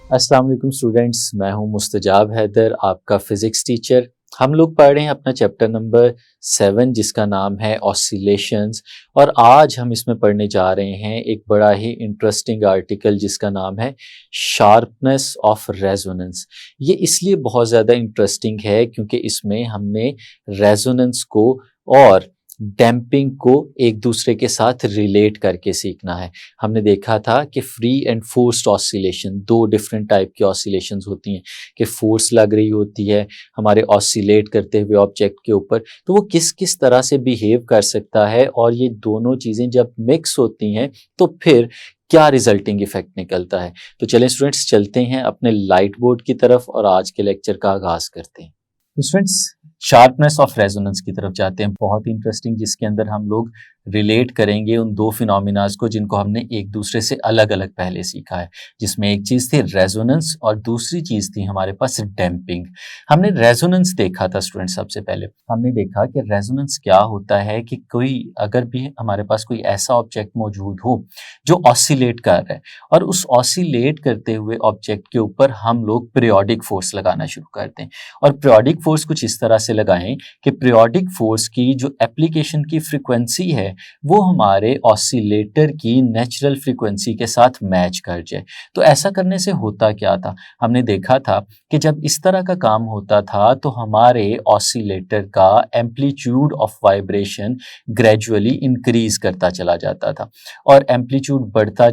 अस्सलाम वालेकुम स्टूडेंट्स, मैं हूं मुस्तजाब हैदर, आपका फिज़िक्स टीचर। हम लोग पढ़ रहे हैं अपना चैप्टर नंबर 7 जिसका नाम है ऑसिलेशंस। और आज हम इसमें पढ़ने जा रहे हैं एक बड़ा ही इंटरेस्टिंग आर्टिकल जिसका नाम है शार्पनेस ऑफ रेजोनेंस। ये इसलिए बहुत ज़्यादा इंटरेस्टिंग है क्योंकि इसमें हमने रेजोनेंस को और डैम्पिंग को एक दूसरे के साथ रिलेट करके सीखना है। हमने देखा था कि फ्री एंड फोर्स्ड ऑसिलेशन, दो डिफरेंट टाइप की ऑसिलेशंस होती हैं कि फोर्स लग रही होती है हमारे ऑसिलेट करते हुए ऑब्जेक्ट के ऊपर, तो वो किस किस तरह से बिहेव कर सकता है और ये दोनों चीज़ें जब मिक्स होती हैं तो फिर क्या रिजल्टिंग इफेक्ट निकलता है। तो चलें स्टूडेंट्स, चलते हैं अपने लाइट बोर्ड की तरफ और आज के लेक्चर का आगाज करते हैं। तो स्टूडेंट्स, शार्पनेस ऑफ रेजोनेंस की तरफ जाते हैं, बहुत ही इंटरेस्टिंग, जिसके अंदर हम लोग रिलेट करेंगे उन दो फिनोमिनाज को जिनको हमने एक दूसरे से अलग अलग पहले सीखा है, जिसमें एक चीज़ थी रेजोनेंस और दूसरी चीज़ थी हमारे पास डैम्पिंग। हमने रेजोनेंस देखा था स्टूडेंट, सबसे पहले हमने देखा कि रेजोनेंस क्या होता है कि कोई अगर भी हमारे पास कोई ऐसा ऑब्जेक्ट मौजूद हो जो ऑसिलेट कर रहा है और उस ऑसिलेट करते हुए ऑब्जेक्ट के ऊपर हम लोग पीरियोडिक फोर्स लगाना शुरू करते हैं। और पीरियोडिक फोर्स कुछ इस तरह से लगाएं कि पीरियोडिक फोर्स की जो एप्लीकेशन की फ्रीक्वेंसी है वो हमारे ऑसिलेटर की नेचुरल फ्रीक्वेंसी के साथ मैच कर जाए। तो ऐसा करने से होता क्या था, हमने देखा था कि जब इस तरह का काम होता था तो हमारे ऑसिलेटर का amplitude of vibration gradually increase करता चला जाता था और एम्पलीट्यूड बढ़ता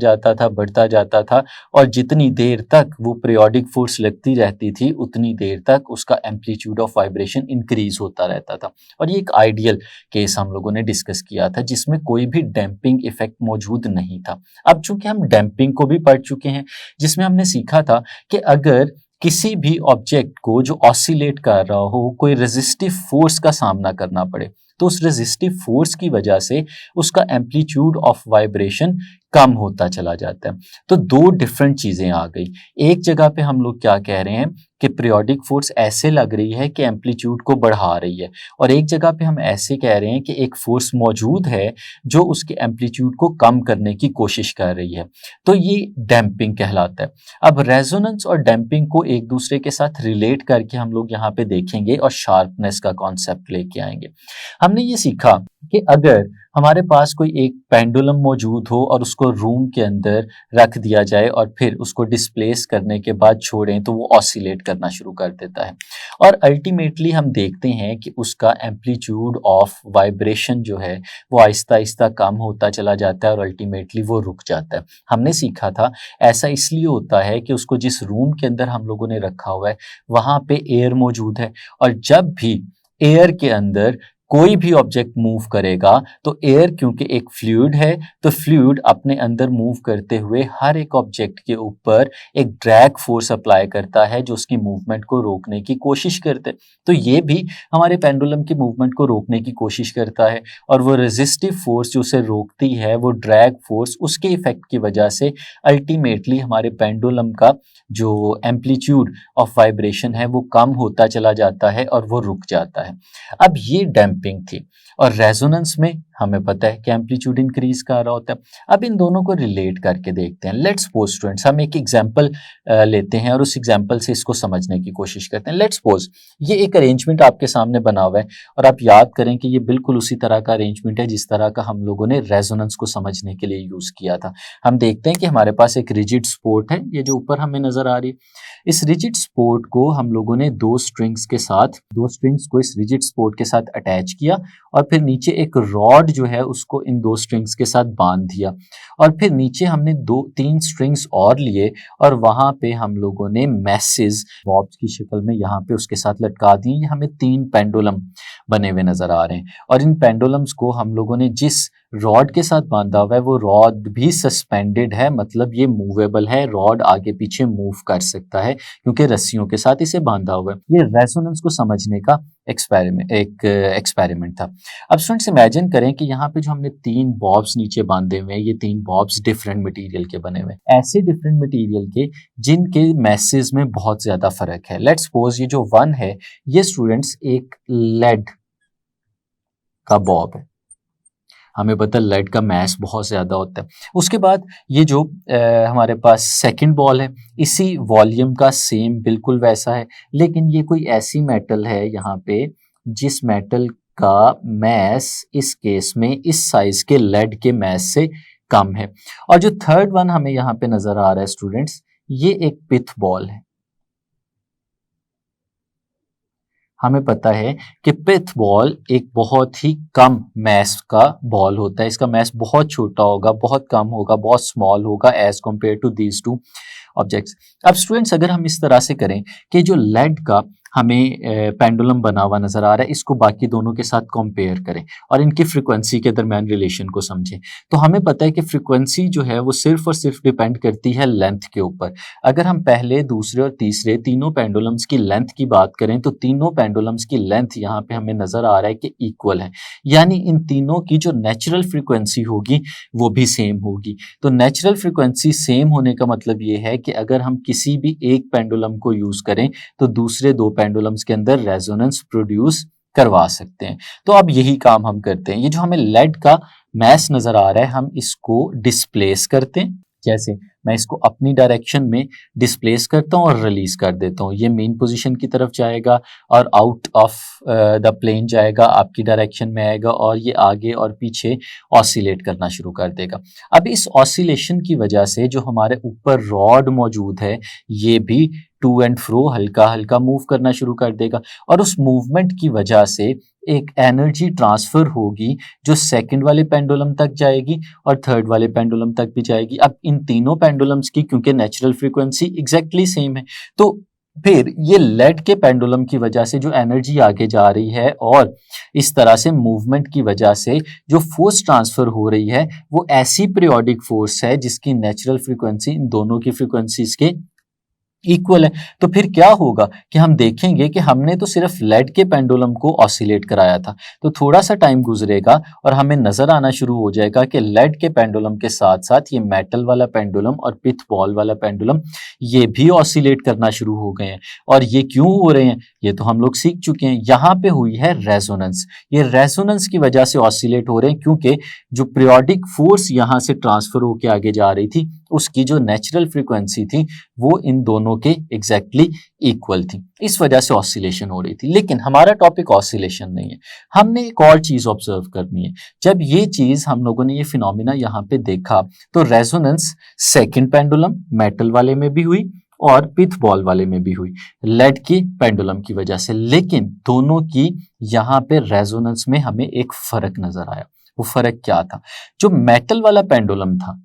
जाता था और जितनी देर तक वो पीरियोडिक फोर्स लगती रहती थी उतनी देर तक उसका एम्पलीट्यूड ऑफ वाइब्रेशन इंक्रीज होता रहता था। और ये एक आइडियल केस हम लोगों ने डिस्कस किया था जिसमें कोई भी डैम्पिंग इफेक्ट मौजूद नहीं था। अब चूंकि हम डैम्पिंग को भी पढ़ चुके हैं, जिसमें हमने सीखा था कि अगर किसी भी ऑब्जेक्ट को जो ऑसिलेट कर रहा हो कोई रेजिस्टिव फोर्स का सामना करना पड़े तो उस रेजिस्टिव फोर्स की वजह से उसका एम्पलीट्यूड ऑफ वाइब्रेशन कम होता चला जाता है। तो दो डिफरेंट चीजें आ गई। एक जगह पे हम लोग क्या कह रहे हैं कि पीरियोडिक फोर्स ऐसे लग रही है कि एम्पलीट्यूड को बढ़ा रही है, और एक जगह पे हम ऐसे कह रहे हैं कि एक फोर्स मौजूद है जो उसके एम्पलीट्यूड को कम करने की कोशिश कर रही है। तो ये डैम्पिंग कहलाता है। अब रेजोनेंस और डैम्पिंग को एक दूसरे के साथ रिलेट करके हम लोग यहाँ पे देखेंगे और शार्पनेस का कॉन्सेप्ट लेके आएंगे। हमने ये सीखा कि अगर हमारे पास कोई एक पेंडुलम मौजूद हो और उसको रूम के अंदर रख दिया जाए और फिर उसको डिस्प्लेस करने के बाद छोड़ें तो वो ऑसिलेट करना शुरू कर देता है और अल्टीमेटली हम देखते हैं कि उसका एम्पलीट्यूड ऑफ वाइब्रेशन जो है वो आहिस्ता आहिस्ता कम होता चला जाता है और अल्टीमेटली वो रुक जाता है। हमने सीखा था ऐसा इसलिए होता है कि उसको जिस रूम के अंदर हम लोगों ने रखा हुआ है वहाँ पे एयर मौजूद है, और जब भी एयर के अंदर कोई भी ऑब्जेक्ट मूव करेगा तो एयर क्योंकि एक फ्लूइड है तो फ्लूइड अपने अंदर मूव करते हुए हर एक ऑब्जेक्ट के ऊपर एक ड्रैग फोर्स अप्लाई करता है जो उसकी मूवमेंट को रोकने की कोशिश करते हैं। तो ये भी हमारे पेंडुलम की मूवमेंट को रोकने की कोशिश करता है और वो रेजिस्टिव फोर्स जो उसे रोकती है वो ड्रैग फोर्स, उसके इफेक्ट की वजह से अल्टीमेटली हमारे पेंडुलम का जो एम्पलीट्यूड ऑफ वाइब्रेशन है वो कम होता चला जाता है और वो रुक जाता है। अब ये डैम्पिंग थी, और रेजोनेंस में हमें पता है कि एम्पलीट्यूड इंक्रीज कर रहा होता है। अब इन दोनों को रिलेट करके देखते हैं। लेट्स सपोज स्टूडेंट्स, हम एक एग्जांपल लेते हैं और उस एग्जांपल से इसको समझने की कोशिश करते हैं। लेट्स सपोज ये एक अरेंजमेंट आपके सामने बना हुआ है और आप याद करें कि ये बिल्कुल उसी तरह का अरेंजमेंट है जिस तरह का हम लोगों ने रेजोनेंस को समझने के लिए यूज किया था। हम देखते हैं कि हमारे पास एक रिजिड सपोर्ट है, ये जो ऊपर हमें नजर आ रही है। इस रिजिड सपोर्ट को हम लोगों ने दो स्ट्रिंग्स को इस रिजिड सपोर्ट के साथ अटैच किया और फिर नीचे एक रॉड जो है उसको इन दो स्ट्रिंग्स के साथ बांध दिया, और फिर नीचे हमने दो तीन स्ट्रिंग्स और लिए और वहां पे हम लोगों ने मैसेज बॉब्स की शक्ल में यहाँ पे उसके साथ लटका दिए। ये हमें तीन पेंडुलम बने हुए नजर आ रहे हैं और इन पेंडुलम्स को हम लोगों ने जिस रॉड के साथ बांधा हुआ है वो रॉड भी सस्पेंडेड है, मतलब ये मूवेबल है, रॉड आगे पीछे मूव कर सकता है क्योंकि रस्सियों के साथ इसे बांधा हुआ है। ये रेजोनेंस को समझने का एक्सपेरिमेंट था। अब स्टूडेंट्स इमेजिन करें कि यहाँ पे जो हमने तीन बॉब्स नीचे बांधे हुए हैं ये तीन बॉब्स डिफरेंट मटेरियल के बने हुए हैं, ऐसे डिफरेंट मटेरियल के जिनके मैसेज में बहुत ज्यादा फर्क है। लेट्स सपोज ये जो वन है ये स्टूडेंट्स एक लेड का बॉब है हमें पता है लेड का मास बहुत ज़्यादा होता है। उसके बाद ये जो हमारे पास सेकंड बॉल है, इसी वॉल्यूम का सेम बिल्कुल वैसा है, लेकिन ये कोई ऐसी मेटल है यहाँ पे जिस मेटल का मास इस केस में इस साइज के लेड के मास से कम है। और जो थर्ड वन हमें यहाँ पे नजर आ रहा है स्टूडेंट्स, ये एक पिथ बॉल है। हमें पता है कि पिथ बॉल एक बहुत ही कम मैस का बॉल होता है, इसका मैस बहुत छोटा होगा, बहुत कम होगा, बहुत स्मॉल होगा as compare to these two objects. अब स्टूडेंट्स अगर हम इस तरह से करें कि जो लेड का हमें पेंडुलम बना हुआ नजर आ रहा है, इसको बाकी दोनों के साथ कंपेयर करें और इनकी फ्रीक्वेंसी के दरमियान रिलेशन को समझें, तो हमें पता है कि फ्रीक्वेंसी जो है वो सिर्फ और सिर्फ डिपेंड करती है लेंथ के ऊपर। अगर हम पहले, दूसरे और तीसरे तीनों पेंडुलम्स की लेंथ की बात करें तो तीनों पेंडुलम्स की लेंथ यहाँ पे हमें नजर आ रहा है कि इक्वल है, यानी इन तीनों की जो नेचुरल फ्रीक्वेंसी होगी वो भी सेम होगी। तो नेचुरल फ्रीक्वेंसी सेम होने का मतलब ये है कि अगर हम किसी भी एक पेंडुलम को यूज करें तो दूसरे दो पेंडुलम्स के अंदर रेजोनेंस प्रोड्यूस करवा सकते हैं। तो अब यही काम हम करते हैं। ये जो हमें लेड का मैस नजर आ रहा है, हम इसको डिस्प्लेस करते हैं। जैसे मैं इसको अपनी डायरेक्शन में डिस्प्लेस करता हूँ और रिलीज कर देता हूँ, ये मेन पोजीशन की तरफ जाएगा और आउट ऑफ द प्लेन जाएगा, आपकी डायरेक्शन में आएगा और ये आगे और पीछे ऑसिलेट करना शुरू कर देगा। अब इस ऑसिलेशन की वजह से जो हमारे ऊपर रॉड मौजूद है ये भी टू एंड फ्रो हल्का हल्का मूव करना शुरू कर देगा और उस मूवमेंट की वजह से एक एनर्जी ट्रांसफर होगी जो सेकंड वाले पेंडुलम तक जाएगी और थर्ड वाले पेंडुलम तक भी जाएगी। अब इन तीनों पेंडुलम्स की क्योंकि नेचुरल फ्रीक्वेंसी एग्जैक्टली सेम है, तो फिर ये लेड के पेंडुलम की वजह से जो एनर्जी आगे जा रही है और इस तरह से मूवमेंट की वजह से जो फोर्स ट्रांसफर हो रही है वो ऐसी पीरियोडिक फोर्स है जिसकी नेचुरल फ्रीक्वेंसी इन दोनों की फ्रीक्वेंसीज के इक्वल है। तो फिर क्या होगा कि हम देखेंगे कि हमने तो सिर्फ लेड के पेंडुलम को ऑसिलेट कराया था, तो थोड़ा सा टाइम गुजरेगा और हमें नजर आना शुरू हो जाएगा कि लेड के पेंडुलम के साथ साथ ये मेटल वाला पेंडुलम और पिथ बॉल वाला पेंडुलम ये भी ऑसिलेट करना शुरू हो गए हैं। और ये क्यों हो रहे हैं ये तो हम लोग सीख चुके हैं। यहाँ पे हुई है रेजोनेंस, ये रेजोनेंस की वजह से ऑसिलेट हो रहे हैं क्योंकि जो पीरियोडिक फोर्स यहाँ से ट्रांसफर होकर आगे जा रही थी उसकी जो नेचुरल फ्रीक्वेंसी थी वो इन दोनों के एग्जैक्टली इक्वल थी, इस वजह से ऑसिलेशन हो रही थी। लेकिन हमारा टॉपिक ऑसिलेशन नहीं है, हमने एक और चीज ऑब्जर्व करनी है। जब ये चीज हम लोगों ने ये फिनोमिना यहाँ पे देखा तो रेजोनेंस सेकंड पेंडुलम मेटल वाले में भी हुई और पिथ बॉल वाले में भी हुई लेड की पेंडुलम की वजह से, लेकिन दोनों की यहाँ पे रेजोनेंस में हमें एक फर्क नजर आया। वो फर्क क्या था? जो मेटल वाला पेंडुलम था,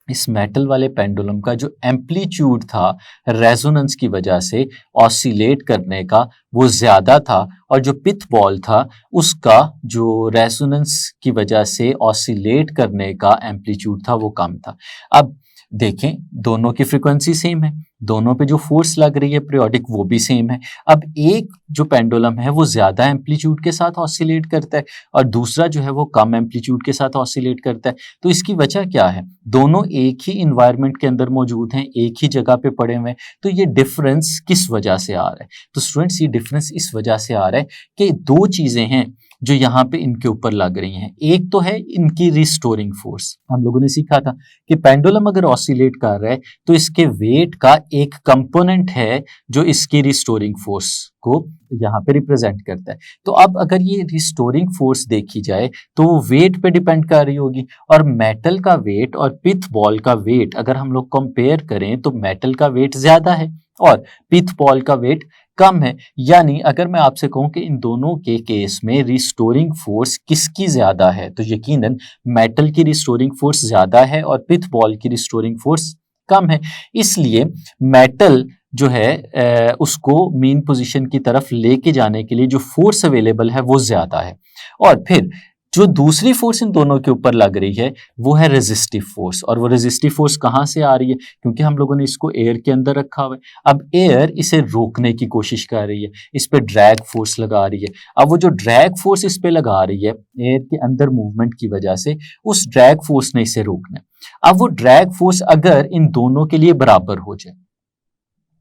इस मेटल वाले पेंडुलम का जो एम्पलीट्यूड था रेजोनेंस की वजह से ऑसिलेट करने का वो ज्यादा था और जो पिथ बॉल था उसका जो रेजोनेंस की वजह से ऑसिलेट करने का एम्पलीट्यूड था वो कम था। अब देखें दोनों की फ्रीक्वेंसी सेम है, दोनों पे जो फोर्स लग रही है पीरियोडिक वो भी सेम है। अब एक जो पेंडुलम है वो ज्यादा एम्पलीट्यूड के साथ ऑसिलेट करता है और दूसरा जो है वो कम एम्पलीट्यूड के साथ ऑसिलेट करता है। तो इसकी वजह क्या है? दोनों एक ही इन्वायरमेंट के अंदर मौजूद हैं, एक ही जगह पे पड़े हुए हैं, तो ये डिफरेंस किस वजह से आ रहा है? तो स्टूडेंट्स ये डिफरेंस इस वजह से आ रहा है कि दो चीजें हैं जो यहाँ पे इनके ऊपर लग रही हैं। एक तो है इनकी रिस्टोरिंग फोर्स, हम लोगों ने सीखा था कि पेंडुलम अगर ऑसिलेट कर रहा है तो इसके वेट का एक कंपोनेंट है जो इसकी रिस्टोरिंग फोर्स को यहाँ पे रिप्रेजेंट करता है। तो अब अगर ये रिस्टोरिंग फोर्स देखी जाए तो वो वेट पे डिपेंड कर रही होगी और मेटल का वेट और पिथ बॉल का वेट अगर हम लोग कंपेयर करें तो मेटल का वेट ज्यादा है और पिथ बॉल का वेट कम है। यानी अगर मैं आपसे कहूं कि इन दोनों के केस में रिस्टोरिंग फोर्स किसकी ज्यादा है तो यकीनन मेटल की रिस्टोरिंग फोर्स ज्यादा है और पिथ बॉल की रिस्टोरिंग फोर्स कम है। इसलिए मेटल जो है उसको मेन पोजीशन की तरफ लेके जाने के लिए जो फोर्स अवेलेबल है वो ज्यादा है। और फिर जो दूसरी फोर्स इन दोनों के ऊपर लग रही है वो है रेजिस्टिव फोर्स। और वो रेजिस्टिव फोर्स कहाँ से आ रही है? क्योंकि हम लोगों ने इसको एयर के अंदर रखा हुआ है, अब एयर इसे रोकने की कोशिश कर रही है, इस पे ड्रैग फोर्स लगा रही है। अब वो जो ड्रैग फोर्स इस पे लगा रही है एयर के अंदर मूवमेंट की वजह से, उस ड्रैग फोर्स ने इसे रोकना है। अब वो ड्रैग फोर्स अगर इन दोनों के लिए बराबर हो जाए,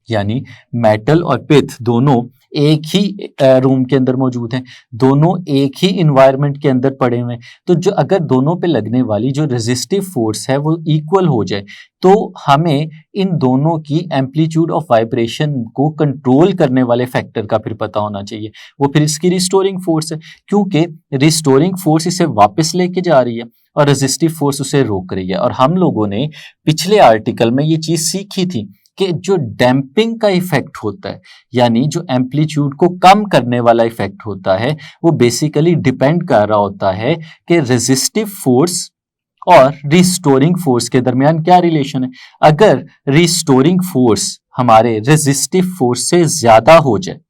यानी मेटल और पिथ दोनों एक ही रूम के अंदर मौजूद हैं, दोनों एक ही इन्वायरमेंट के अंदर पड़े हुए हैं, तो जो अगर दोनों पे लगने वाली जो रेजिस्टिव फोर्स है वो इक्वल हो जाए, तो हमें इन दोनों की एम्पलीट्यूड ऑफ वाइब्रेशन को कंट्रोल करने वाले फैक्टर का फिर पता होना चाहिए। वो फिर इसकी रिस्टोरिंग फोर्स है, क्योंकि रिस्टोरिंग फोर्स इसे वापस लेके जा रही है और रेजिस्टिव फोर्स उसे रोक रही है। और हम लोगों ने पिछले आर्टिकल में ये चीज सीखी थी कि जो डैम्पिंग का इफेक्ट होता है, यानी जो एम्पलीट्यूड को कम करने वाला इफेक्ट होता है, वो बेसिकली डिपेंड कर रहा होता है कि रेजिस्टिव फोर्स और रिस्टोरिंग फोर्स के दरमियान क्या रिलेशन है। अगर रिस्टोरिंग फोर्स हमारे रेजिस्टिव फोर्स से ज्यादा हो जाए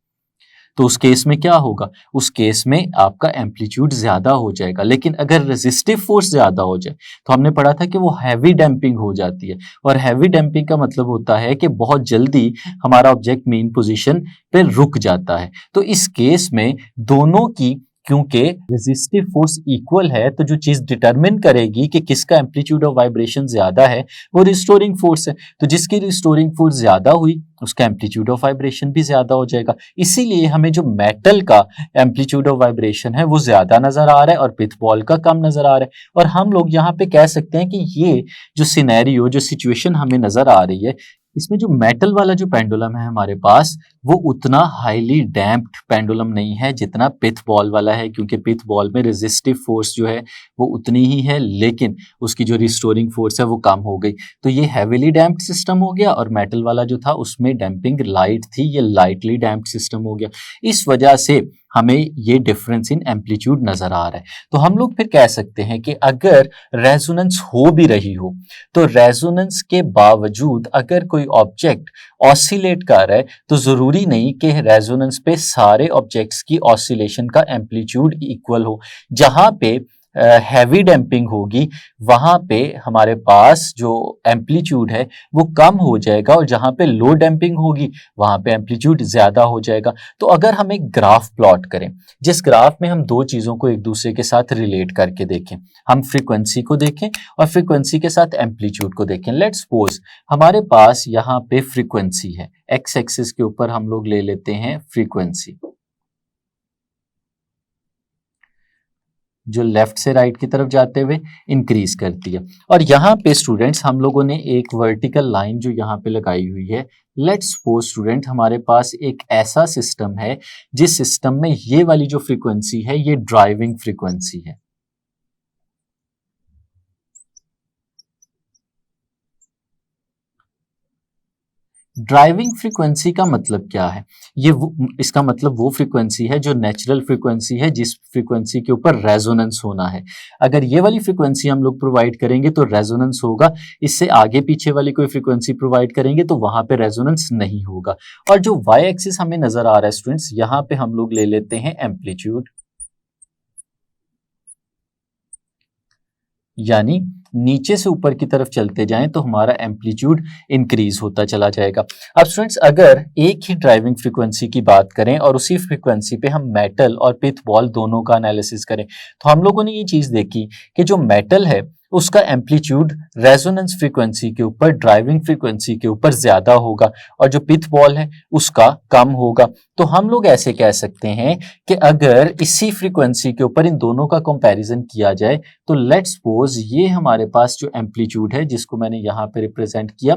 तो उस केस में क्या होगा, उस केस में आपका एम्पलीट्यूड ज्यादा हो जाएगा। लेकिन अगर रेजिस्टिव फोर्स ज्यादा हो जाए तो हमने पढ़ा था कि वो हैवी डैम्पिंग हो जाती है, और हैवी डैम्पिंग का मतलब होता है कि बहुत जल्दी हमारा ऑब्जेक्ट मेन पोजीशन पे रुक जाता है। तो इस केस में दोनों की, क्योंकि रेजिस्टिव फोर्स इक्वल है, तो जो चीज डिटरमिन करेगी कि किसका एम्पलीट्यूड ऑफ वाइब्रेशन ज्यादा है वो रिस्टोरिंग फोर्स है। तो जिसकी रिस्टोरिंग फोर्स ज्यादा हुई उसका एम्पलीट्यूड ऑफ वाइब्रेशन भी ज्यादा हो जाएगा। इसीलिए हमें जो मेटल का एम्पलीट्यूड ऑफ वाइब्रेशन है वो ज्यादा नजर आ रहा है और पिथ बॉल का कम नजर आ रहा है। और हम लोग यहाँ पे कह सकते हैं कि ये जो सिनेरियो, जो सिचुएशन हमें नजर आ रही है, इसमें जो मेटल वाला जो पेंडुलम है हमारे पास, वो उतना हाईली डैम्प्ड पेंडुलम नहीं है जितना पिथ बॉल वाला है, क्योंकि पिथ बॉल में रेजिस्टिव फोर्स जो है वो उतनी ही है, लेकिन उसकी जो रिस्टोरिंग फोर्स है वो कम हो गई। तो ये हैवीली डैम्प्ड सिस्टम हो गया, और मेटल वाला जो था उसमें डैम्पिंग लाइट थी, ये लाइटली डैम्प्ड सिस्टम हो गया। इस वजह से हमें ये डिफरेंस इन एम्पलीट्यूड नजर आ रहा है। तो हम लोग फिर कह सकते हैं कि अगर रेजोनेंस हो भी रही हो, तो रेजोनेंस के बावजूद अगर कोई ऑब्जेक्ट ऑसिलेट कर रहा है, तो जरूरी नहीं कि रेजोनेंस पे सारे ऑब्जेक्ट्स की ऑसिलेशन का एम्पलीट्यूड इक्वल हो। जहां पे हैवी डैम्पिंग होगी वहां पे हमारे पास जो एम्पलीट्यूड है वो कम हो जाएगा, और जहां पे लो डैम्पिंग होगी वहां पे एम्पलीट्यूड ज्यादा हो जाएगा। तो अगर हम एक ग्राफ प्लॉट करें, जिस ग्राफ में हम दो चीजों को एक दूसरे के साथ रिलेट करके देखें, हम फ्रीक्वेंसी को देखें और फ्रीक्वेंसी के साथ एम्पलीट्यूड को देखें। लेट्स सपोज हमारे पास यहाँ पे फ्रीक्वेंसी है, एक्स एक्सिस के ऊपर हम लोग ले लेते हैं फ्रीक्वेंसी, जो लेफ्ट से राइट की तरफ जाते हुए इंक्रीज करती है। और यहाँ पे स्टूडेंट्स हम लोगों ने एक वर्टिकल लाइन जो यहाँ पे लगाई हुई है। लेट्स सपोज स्टूडेंट हमारे पास एक ऐसा सिस्टम है जिस सिस्टम में ये वाली जो फ्रीक्वेंसी है ये ड्राइविंग फ्रीक्वेंसी है। ड्राइविंग फ्रीक्वेंसी का मतलब क्या है, इसका मतलब वो फ्रीक्वेंसी है जो नेचुरल फ्रीक्वेंसी है, जिस फ्रीक्वेंसी के ऊपर रेजोनेंस होना है। अगर ये वाली फ्रीक्वेंसी हम लोग प्रोवाइड करेंगे तो रेजोनेंस होगा, इससे आगे पीछे वाली कोई फ्रीक्वेंसी प्रोवाइड करेंगे तो वहां पे रेजोनेंस नहीं होगा। और जो वाई एक्सिस हमें नजर आ रहा है स्टूडेंट्स, यहाँ पे हम लोग ले लेते हैं एम्पलीट्यूड, यानी नीचे से ऊपर की तरफ चलते जाएं तो हमारा एम्पलीट्यूड इंक्रीज होता चला जाएगा। अब स्टूडेंट्स अगर एक ही ड्राइविंग फ्रीक्वेंसी की बात करें और उसी फ्रीक्वेंसी पे हम मेटल और पिथ बॉल दोनों का एनालिसिस करें, तो हम लोगों ने ये चीज देखी कि जो मेटल है उसका एम्पलीट्यूड रेजोनेंस फ्रीक्वेंसी के ऊपर, ड्राइविंग फ्रीक्वेंसी के ऊपर ज्यादा होगा, और जो पिथ बॉल है उसका कम होगा। तो हम लोग ऐसे कह सकते हैं कि अगर इसी फ्रीक्वेंसी के ऊपर इन दोनों का कंपैरिजन किया जाए, तो लेट्स सपोज ये हमारे पास जो एम्पलीट्यूड है जिसको मैंने यहाँ पे रिप्रेजेंट किया,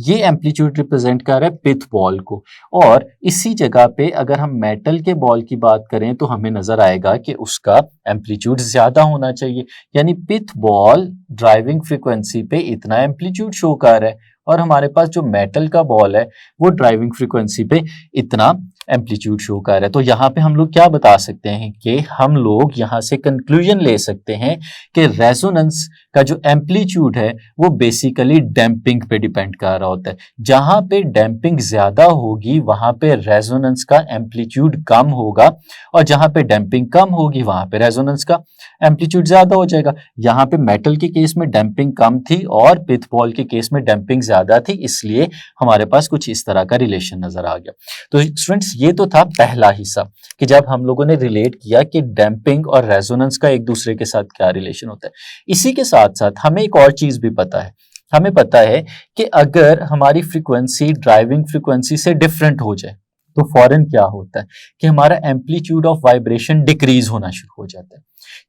ये एम्पलीट्यूड रिप्रेजेंट कर रहा है पिथ बॉल को। और इसी जगह पे अगर हम मेटल के बॉल की बात करें तो हमें नजर आएगा कि उसका एम्पलीट्यूड ज्यादा होना चाहिए, यानी पिथ बॉल ड्राइविंग फ्रीक्वेंसी पे इतना एम्पलीट्यूड शो कर रहा है, और हमारे पास जो मेटल का बॉल है वो ड्राइविंग फ्रीक्वेंसी पे इतना एम्पलीट्यूड शो कर रहा है। तो यहाँ पे हम लोग क्या बता सकते हैं कि हम लोग यहाँ से कंक्लूजन ले सकते हैं कि रेजोनेंस का जो एम्पलीट्यूड है वो बेसिकली डैम्पिंग पे डिपेंड कर रहा होता है। जहां पे डैम्पिंग ज्यादा होगी वहां पे रेजोनेंस का एम्पलीट्यूड कम होगा, और जहां पे डैम्पिंग कम होगी वहां पे रेजोनेंस का एम्पलीट्यूड ज्यादा हो जाएगा। यहाँ पे मेटल के केस में डैम्पिंग कम थी और पिथ बॉल के केस में डैम्पिंग ज्यादा थी, इसलिए हमारे पास कुछ इस तरह का रिलेशन नजर आ गया। तो स्टूडेंट्स ये तो था पहला हिस्सा कि जब हम लोगों ने रिलेट किया कि डैम्पिंग और रेजोनेंस का एक दूसरे के साथ क्या रिलेशन होता है। इसी के साथ साथ हमें एक और चीज भी पता है, हमें पता है कि अगर हमारी फ्रीक्वेंसी ड्राइविंग फ्रीक्वेंसी से डिफरेंट हो जाए तो फौरन क्या होता है कि हमारा एम्पलीट्यूड ऑफ वाइब्रेशन डिक्रीज होना शुरू हो जाता है,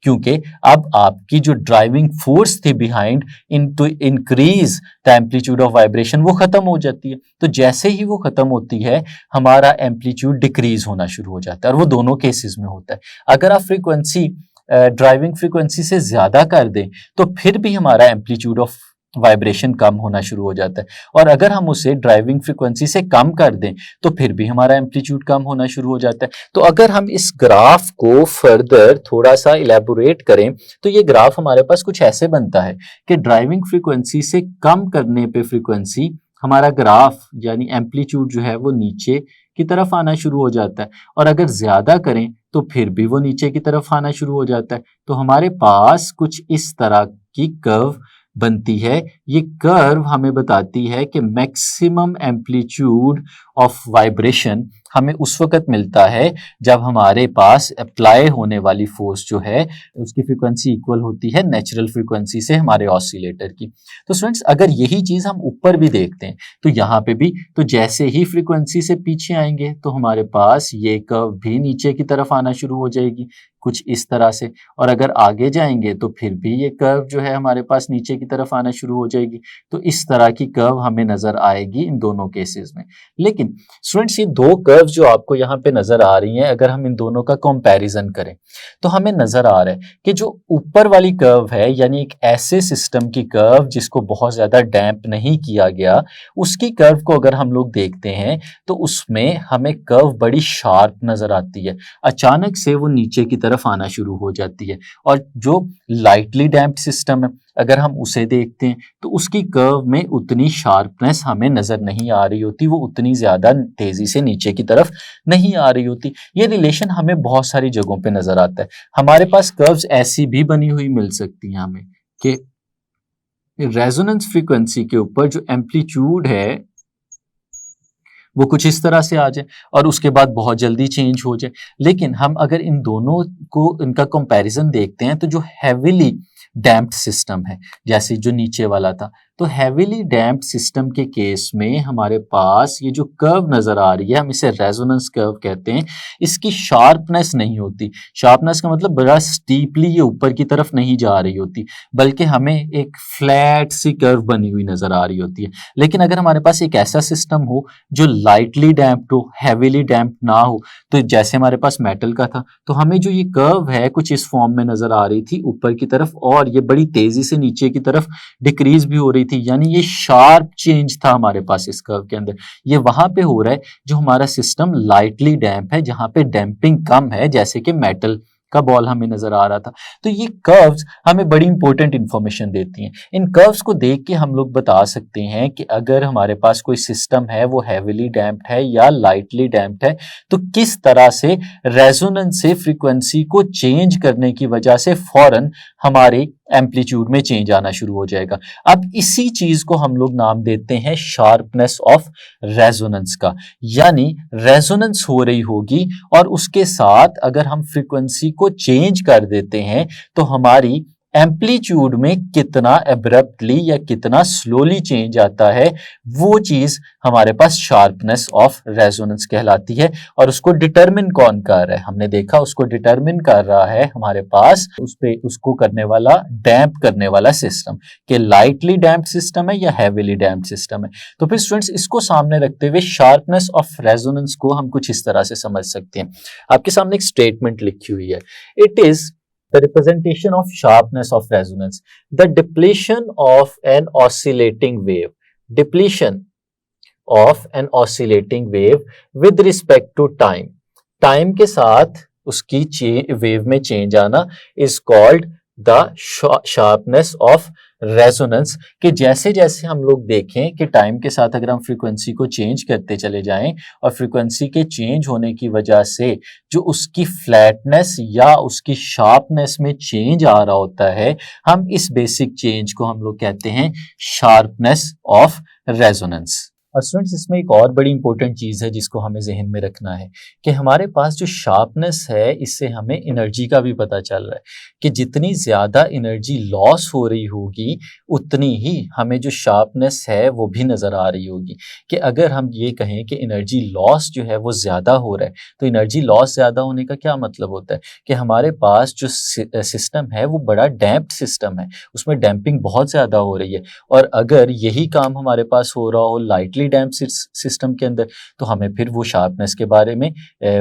क्योंकि अब आपकी जो ड्राइविंग फोर्स थी behind in to increase the amplitude of vibration वो खत्म हो जाती है। तो जैसे ही वो खत्म होती है हमारा एम्पलीट्यूड डिक्रीज होना शुरू हो जाता है, और वो दोनों केसेस में होता है। अगर आप फ्रीक्वेंसी ड्राइविंग फ्रीक्वेंसी से ज्यादा कर दें तो फिर भी हमारा एम्पलीट्यूड ऑफ वाइब्रेशन कम होना शुरू हो जाता है, और अगर हम उसे ड्राइविंग फ्रीक्वेंसी से कम कर दें तो फिर भी हमारा एम्पलीट्यूड कम होना शुरू हो जाता है। तो अगर हम इस ग्राफ को फर्दर थोड़ा सा इलेबोरेट करें तो ये ग्राफ हमारे पास कुछ ऐसे बनता है कि ड्राइविंग फ्रीक्वेंसी से कम करने पे फ्रीक्वेंसी हमारा ग्राफ यानी एम्पलीट्यूड जो है वो नीचे की तरफ आना शुरू हो जाता है, और अगर ज्यादा करें तो फिर भी वो नीचे की तरफ आना शुरू हो जाता है। तो हमारे पास कुछ इस तरह की कर्व बनती है। ये कर्व हमें बताती है कि मैक्सिमम एम्पलीट्यूड ऑफ वाइब्रेशन हमें उस वक्त मिलता है जब हमारे पास अप्लाई होने वाली फोर्स जो है उसकी फ्रीक्वेंसी इक्वल होती है नेचुरल फ्रीक्वेंसी से हमारे ऑसिलेटर की। तो स्टूडेंट्स अगर यही चीज हम ऊपर भी देखते हैं तो यहाँ पे भी तो जैसे ही फ्रीक्वेंसी से पीछे आएंगे तो हमारे पास ये कर्व भी नीचे की तरफ आना शुरू हो जाएगी कुछ इस तरह से, और अगर आगे जाएंगे तो फिर भी ये कर्व जो है हमारे पास नीचे की तरफ आना शुरू हो जाएगी। तो इस तरह की कर्व हमें नजर आएगी इन दोनों केसेस में। लेकिन स्टूडेंट्स ये दो कर्व जो आपको यहाँ पे नजर आ रही हैं अगर हम इन दोनों का कंपैरिजन करें तो हमें नजर आ रहा है कि जो ऊपर वाली कर्व है यानी एक ऐसे सिस्टम की कर्व जिसको बहुत ज्यादा डैम्प नहीं किया गया, उसकी कर्व को अगर हम लोग देखते हैं तो उसमें हमें कर्व बड़ी शार्प नजर आती है, अचानक से वो नीचे की तरफ आना शुरू हो जाती है। और जो लाइटली डैम्प्ड सिस्टम है अगर हम उसे देखते हैं तो उसकी कर्व में उतनी शार्पनेस हमें नजर नहीं आ रही होती, वो उतनी ज्यादा तेजी से नीचे की तरफ नहीं आ रही होती। ये रिलेशन हमें बहुत सारी जगहों पे नजर आता है। हमारे पास कर्व्स ऐसी भी बनी हुई मिल सकती हैं हमें कि रेजोनेंस फ्रीक्वेंसी के ऊपर जो एम्पलीट्यूड है वो कुछ इस तरह से आ जाए और उसके बाद बहुत जल्दी चेंज हो जाए। लेकिन हम अगर इन दोनों को इनका कंपैरिजन देखते हैं तो जो हैवीली डैम्प्ड सिस्टम है जैसे जो नीचे वाला था, तो हैवीली डैम्प्ड सिस्टम के केस में हमारे पास ये जो कर्व नजर आ रही है हम इसे रेजोनेंस कर्व कहते हैं, इसकी शार्पनेस नहीं होती। शार्पनेस का मतलब बड़ा स्टीपली ये ऊपर की तरफ नहीं जा रही होती बल्कि हमें एक फ्लैट सी कर्व बनी हुई नजर आ रही होती है। लेकिन अगर हमारे पास एक ऐसा सिस्टम हो जो लाइटली डैम्प्ड हो, हैवीली डैम्प्ड ना हो, तो जैसे हमारे पास मेटल का था तो हमें जो ये कर्व है कुछ इस फॉर्म में नजर आ रही थी ऊपर की तरफ, और ये बड़ी तेजी से नीचे की तरफ डिक्रीज भी हो रही थी, यानी ये शार्प चेंज था हमारे पास इस कर्व के अंदर। ये वहां पे हो रहा है जो हमारा सिस्टम लाइटली डैम्प है, जहां पे डैम्पिंग कम है, जैसे कि मेटल का बॉल हमें नजर आ रहा था। तो ये कर्व्स हमें बड़ी इंपॉर्टेंट इंफॉर्मेशन देती हैं। इन कर्व्स को देख के हम लोग बता सकते हैं कि अगर हमारे पास कोई सिस्टम है वो हैवीली डैम्प्ड है या लाइटली डैम्प्ड है, तो किस तरह से रेजोनेंस से फ्रीक्वेंसी को चेंज करने की वजह से फौरन हमारे एम्पलीट्यूड में चेंज आना शुरू हो जाएगा। अब इसी चीज को हम लोग नाम देते हैं शार्पनेस ऑफ रेजोनेंस का, यानी रेजोनेंस हो रही होगी और उसके साथ अगर हम फ्रीक्वेंसी को चेंज कर देते हैं तो हमारी एम्पलीट्यूड में कितना एब्रप्टली या कितना स्लोली चेंज आता है, वो चीज हमारे पास शार्पनेस ऑफ रेजोनेंस कहलाती है। और उसको डिटरमिन कौन कर रहा है, हमने देखा उसको डिटरमिन कर रहा है हमारे पास उस पे उसको करने वाला डैम्प करने वाला सिस्टम, कि लाइटली डैम्प सिस्टम है या हैवीली डैम्प सिस्टम है। तो फिर स्टूडेंट्स इसको सामने रखते हुए शार्पनेस ऑफ रेजोनेंस को हम कुछ इस तरह से समझ सकते हैं। आपके सामने एक स्टेटमेंट लिखी हुई है, it is the representation of sharpness of resonance, the depletion of an oscillating wave, depletion of an oscillating wave with respect to time के साथ उसकी वेव में चेंज आना is called the sharpness of resonance. कि जैसे जैसे हम लोग देखें कि टाइम के साथ अगर हम फ्रीक्वेंसी को चेंज करते चले जाएं और फ्रीक्वेंसी के चेंज होने की वजह से जो उसकी फ्लैटनेस या उसकी शार्पनेस में चेंज आ रहा होता है, हम इस बेसिक चेंज को हम लोग कहते हैं शार्पनेस ऑफ रेजोनेंस। और स्टूडेंट्स इसमें एक और बड़ी इंपॉर्टेंट चीज़ है जिसको हमें जहन में रखना है कि हमारे पास जो शार्पनेस है इससे हमें एनर्जी का भी पता चल रहा है कि जितनी ज़्यादा एनर्जी लॉस हो रही होगी उतनी ही हमें जो शार्पनेस है वो भी नज़र आ रही होगी। कि अगर हम ये कहें कि एनर्जी लॉस जो है वो ज़्यादा हो रहा है, तो एनर्जी लॉस ज़्यादा होने का क्या मतलब होता है कि हमारे पास जो सिस्टम है वो बड़ा डैम्प्ड सिस्टम है, उसमें डैम्पिंग बहुत ज़्यादा हो रही है। और अगर यही काम हमारे पास हो रहा हो लाइटली डैम्प सिस्टम के अंदर, तो हमें फिर वो शार्पनेस के बारे में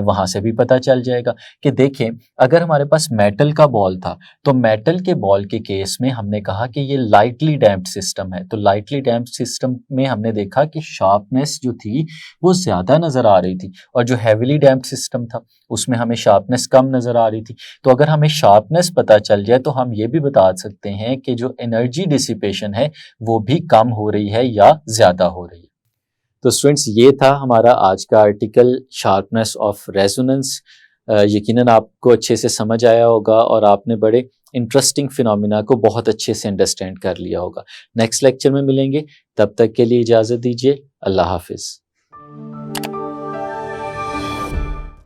वहाँ से भी पता चल जाएगा। कि देखें, अगर हमारे पास मेटल का बॉल था, तो मेटल के बॉल के केस में हमने कहा कि ये लाइटली डैम्प्ड सिस्टम है, तो लाइटली डैम्प्ड सिस्टम में हमने देखा कि शार्पनेस जो थी वो ज़्यादा नज़र आ रही थी, और जो हैवीली डैम्प्ड सिस्टम था उसमें हमें शार्पनेस कम नज़र आ रही थी। तो अगर हमें शार्पनेस पता चल जाए तो हम ये भी बता सकते हैं कि जो एनर्जी डिसिपेशन है वो भी कम हो रही है या ज़्यादा हो रही है। तो स्टूडेंट्स, ये था हमारा आज का आर्टिकल शार्पनेस ऑफ रेजोनेंस। यकीनन आपको अच्छे से समझ आया होगा और आपने बड़े इंटरेस्टिंग फिनोमिना को बहुत अच्छे से अंडरस्टैंड कर लिया होगा। नेक्स्ट लेक्चर में मिलेंगे, तब तक के लिए इजाज़त दीजिए। अल्लाह हाफिज़।